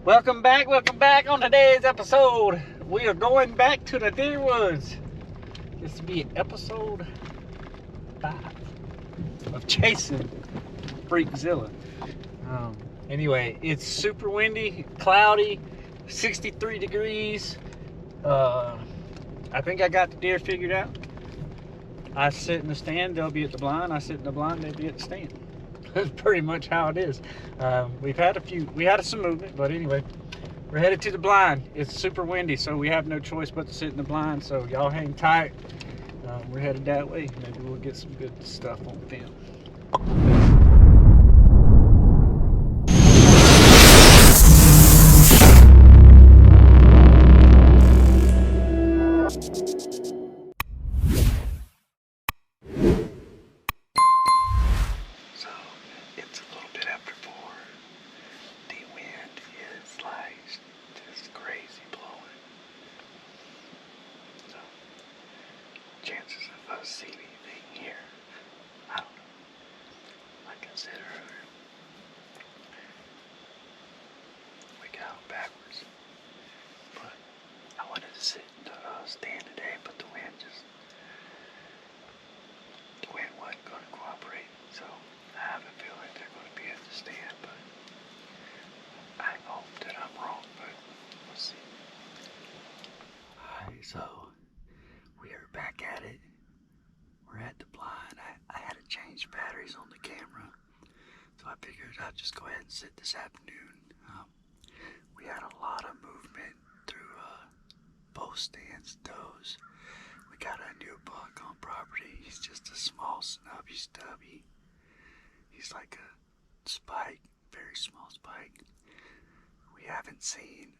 Welcome back on today's episode. We are going back to the deer woods. This will be episode 5 of chasing Freakzilla. Anyway, it's super windy, cloudy, 63 degrees. I think I got the deer figured out. I sit in the stand, they'll be at the blind. I sit in the blind, they'll be at the stand. That's pretty much how it is. We had some movement, but anyway, we're headed to the blind. It's super windy, so we have no choice but to sit in the blind. So y'all hang tight. We're headed that way. Maybe we'll get some good stuff on film. Chances of us seeing anything here, I don't know. Like I said earlier, we got backwards. But I wanted to sit in the stand today, but the wind wasn't going to cooperate. So I have a feeling they're going to be at the stand, but I hope that I'm wrong, but we'll see. Alright, so we are back at it. We're at the blind. I had to change batteries on the camera, so I figured I'd just go ahead and sit this afternoon. We had a lot of movement through both stands, does. We got a new buck on property. He's just a small snubby stubby. He's like a spike, very small spike. We haven't seen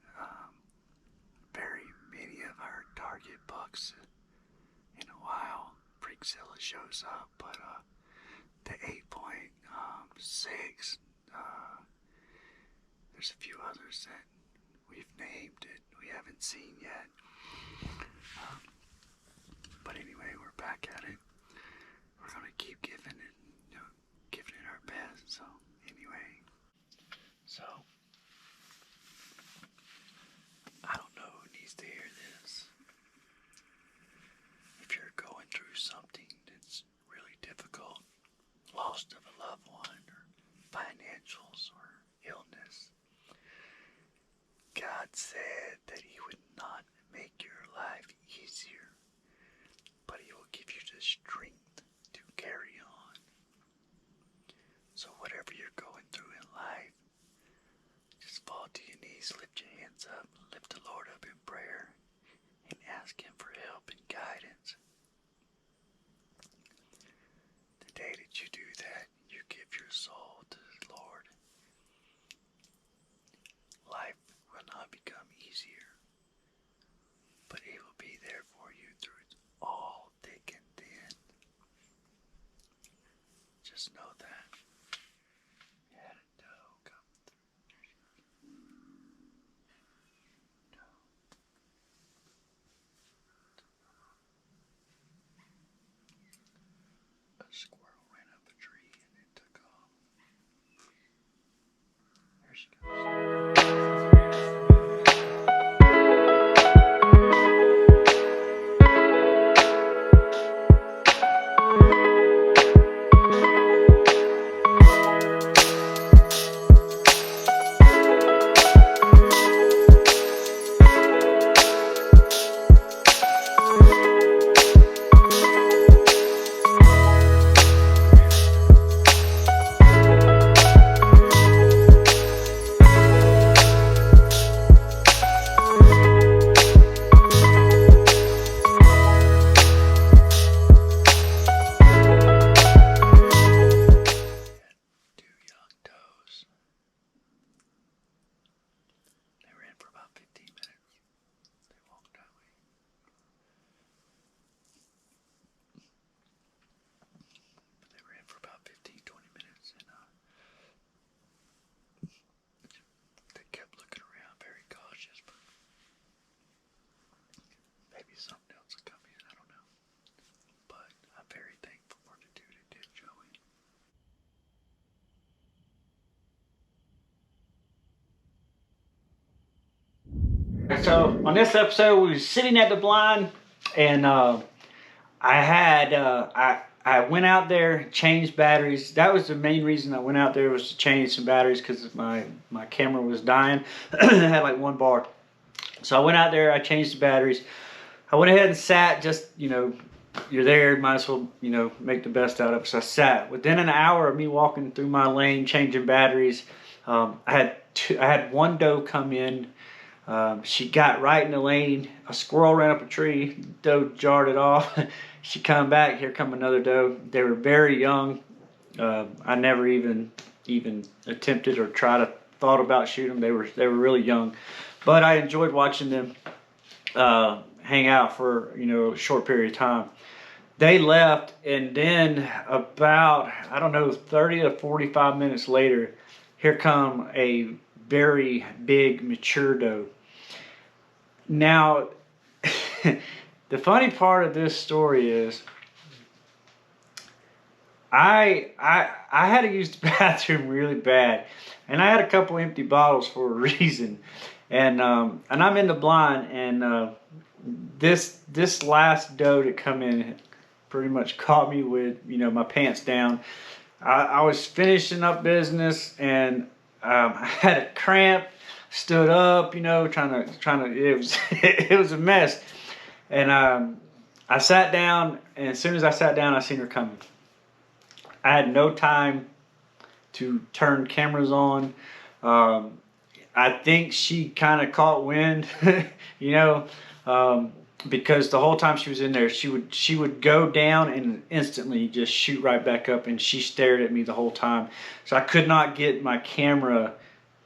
very many of our target bucks in a while. Freakzilla shows up, but the 8.6, there's a few others that we've named that we haven't seen yet. But anyway, we're back at it. We're gonna keep giving it our best. So anyway, I don't know who needs to hear this. If you're going through something that's really difficult, loss of a loved one, or financials, or illness, God said that He would not make your life easier, but He will give you the strength to carry on. So whatever you're going through in life, just fall to your knees, lift your hands up, lift the Lord up in prayer, and ask Him for help and guidance. The day that you do that, you give your soul to the Lord. Life will not become easier, but He will be there for you through all thick and thin. Just know that. You had a doe come through. A squirrel ran up a tree and then took off. There she goes. So on this episode, we were sitting at the blind, and I went out there, changed batteries. That was the main reason I went out there, was to change some batteries, because my camera was dying. It had like one bar. So I went out there, I changed the batteries. I went ahead and sat, just, you know, you're there, might as well, you know, make the best out of it. So I sat. Within an hour of me walking through my lane, changing batteries, I had one doe come in. She got right in the lane. A squirrel ran up a tree. Doe jarred it off. She come back. Here come another doe. They were very young. I never even attempted or thought about shooting them. They were really young, but I enjoyed watching them hang out for, you know, a short period of time. They left, and then about, I don't know, 30 to 45 minutes later, here come a very big mature doe. Now, the funny part of this story is, I had to use the bathroom really bad, and I had a couple empty bottles for a reason, and I'm in the blind, and this last doe to come in pretty much caught me with, you know, my pants down. I was finishing up business, and I had a cramp. Stood up, you know, trying to. It was it was a mess, and I sat down, and as soon as I sat down, I seen her coming. I had no time to turn cameras on. I think she kind of caught wind, you know, because the whole time she was in there, she would go down and instantly just shoot right back up, and she stared at me the whole time. So I could not get my camera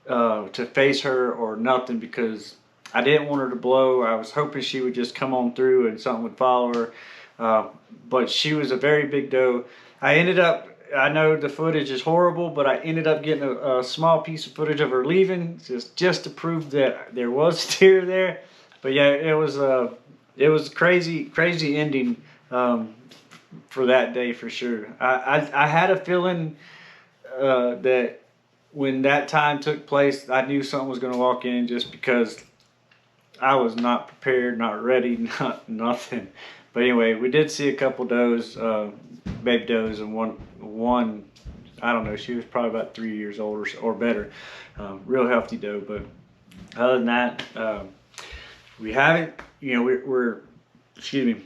to face her or nothing, because I didn't want her to blow. I was hoping she would just come on through and something would follow her, but she was a very big doe. I know the footage is horrible, but I ended up getting a small piece of footage of her leaving, just to prove that there was deer there. But yeah, it was a crazy ending for that day, for sure. I had a feeling that when that time took place, I knew something was going to walk in, just because I was not prepared, not ready, nothing. But anyway, we did see a couple does, baby does, and one, I don't know, she was probably about 3 years old or better. Real healthy doe. But other than that, we haven't, you know, excuse me,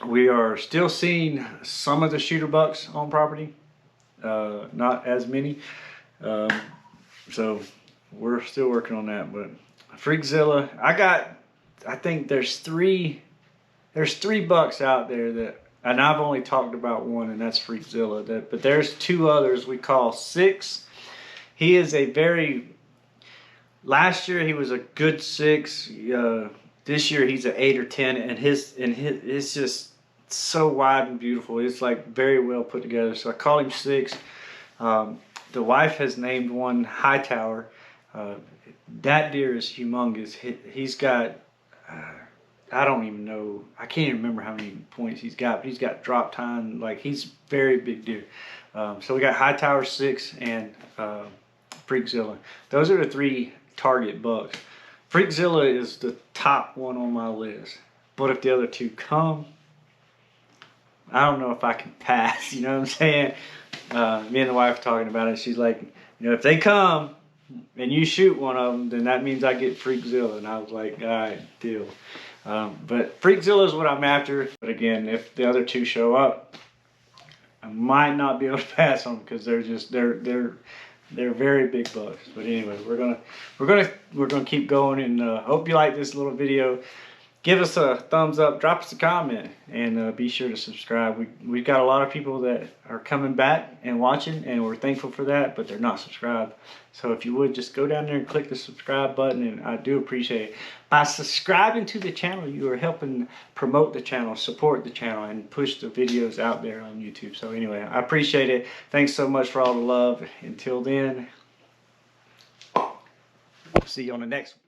we are still seeing some of the shooter bucks on property, not as many. So we're still working on that. But Freakzilla, I think there's three bucks out there that, and I've only talked about one, and that's Freakzilla. But there's two others we call Six. He is last year he was a good 6. This year he's an 8 or 10, and his it's just so wide and beautiful. It's like very well put together. So I call him Six. The wife has named one Hightower. That deer is humongous. He's got, I don't even know, I can't even remember how many points he's got, but he's got drop time. Like, he's very big deer. So we got Hightower, Six, and Freakzilla. Those are the 3 target bucks. Freakzilla is the top one on my list. But if the other 2 come, I don't know if I can pass, you know what I'm saying? Me and the wife talking about it. She's like, you know, if they come and you shoot one of them, then that means I get Freakzilla. And I was like, all right, deal. But Freakzilla is what I'm after. But again, if the other 2 show up, I might not be able to pass on them, because they're very big bucks. But anyway, we're gonna keep going, and hope you like this little video. Give us a thumbs up, drop us a comment, and be sure to subscribe. We've got a lot of people that are coming back and watching, and we're thankful for that, but they're not subscribed. So if you would, just go down there and click the subscribe button, and I do appreciate it. By subscribing to the channel, you are helping promote the channel, support the channel, and push the videos out there on YouTube. So anyway, I appreciate it. Thanks so much for all the love. Until then, see you on the next one.